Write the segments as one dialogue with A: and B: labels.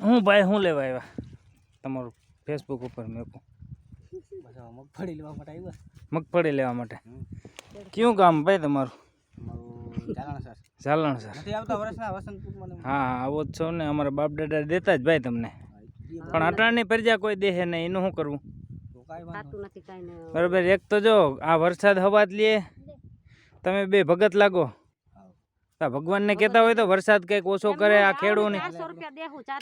A: હું ભાઈ હું લેવા આવ્યા તમારું ફેસબુક ઉપર મેકું
B: મગફળી લેવા માટે આવ્યા.
A: મગફળી લેવા માટે કયું ગામ ભાઈ તમારું? ઝાલણ સર. હા આવો જ છો ને, અમારા બાપ દાદા દેતા જ ભાઈ તમને, પણ અટાણની પ્રજા કોઈ દેહે નહીં, એનું શું કરવું? બરાબર. એક તો જો આ વરસાદ હવા જ લે, તમે બે ભગત લાગો. ભગવાનને કહેતા હોય તો વરસાદ કંઈક ઓછો કરે. આ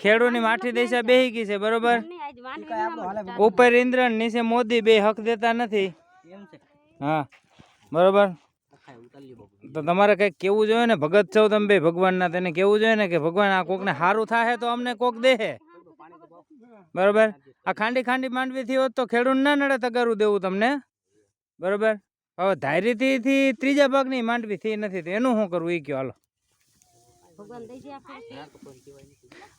A: ખેડૂની માઠી દેશા બેહી ગઈ છે. બરોબર. ઉપર ઇન્દ્ર નીચે મોદી, બે હક દેતા નથી. હા બરોબર. તો તમારે કંઈક કેવું જોઈએ ને, ભગત છો તમે બે ભગવાનના, તેને કેવું જોઈએ ને કે ભગવાન આ કોકને સારું થાય તો અમને કોક દેહે. બરોબર. આ ખાંડી ખાંડી માંડવી હોત તો ખેડૂત ના નડે તગારું દેવું તમને. બરોબર. હવે ધારીથી ત્રીજા ભાગની માંડવી થઈ નથી તો એનું શું કરવું એ કયો? હાલો.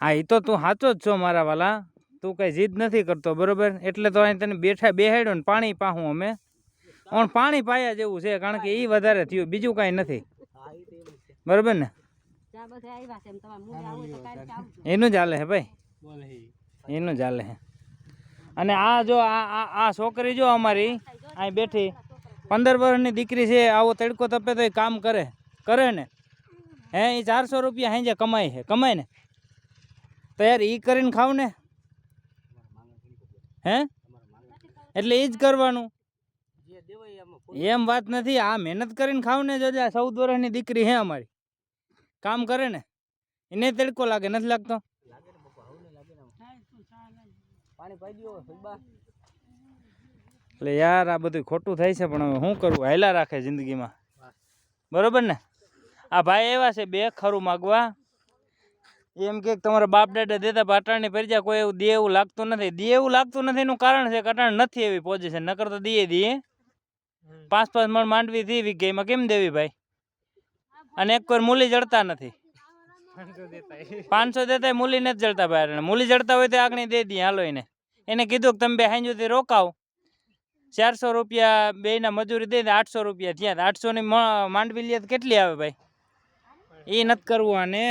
A: હા એ તો તું સાચો જ છો મારા વાલા, તું કઈ જીદ નથી કરતો. બરોબર. એટલે તો અહીં તને બેહાડ્યો ને પાણી પાહું અમે. પણ પાણી પાયા જેવું છે, કારણ કે એ વધારે થયું, બીજું કાંઈ નથી. બરોબર ને? એનું જ હાલે હે ભાઈ, એનું જ હાલે હે. અને આ જો આ છોકરી જો અમારી અહીં બેઠી, 15 વર્ષની દીકરી છે. આવો તડકો તપે તો એ કામ કરે ને હે, એ 400 રૂપિયા હાંજે કમાય છે, કમાય ને તો યાર એ કરીને ખાવ ને. હે એટલે એ જ કરવાનું, એમ વાત નથી. આ મહેનત કરીને ખાવ ને. જો 14 વર્ષની દીકરી હે અમારી, કામ કરે ને, એને તડકો લાગે નથી લાગતો? એટલે યાર આ બધું ખોટું થાય છે, પણ હવે શું કરવું, હાલ્યા રાખે જિંદગીમાં. બરોબર ને? આ ભાઈ એવા છે બે ખરું માગવા, એમ કે તમારા બાપ દાદા દેતા પાટણની પ્રજા કોઈ એવું દે એવું લાગતું નથી. દે એવું લાગતું નથી એનું કારણ છે કટાણ નથી એવી પોઝિશન, નકર તો દઈએ 5-5 મણ માંડવી થી વીઘેમાં કેમ દેવી ભાઈ? અને એક કોઈ મૂલી જડતા નથી. 500 દેતા મૂલી નથી જડતા ભાઈ. મૂલી જડતા હોય તો આગળ દે દઈએ. હાલો એને કીધું કે તમે બે હાંજુથી રોકાવ, 400 રૂપિયા બે ના મજૂરી દે, 800 રૂપિયા થયા. 800 ની માંડવી લે કેટલી આવે ભાઈ? એ નથી કરવું આને.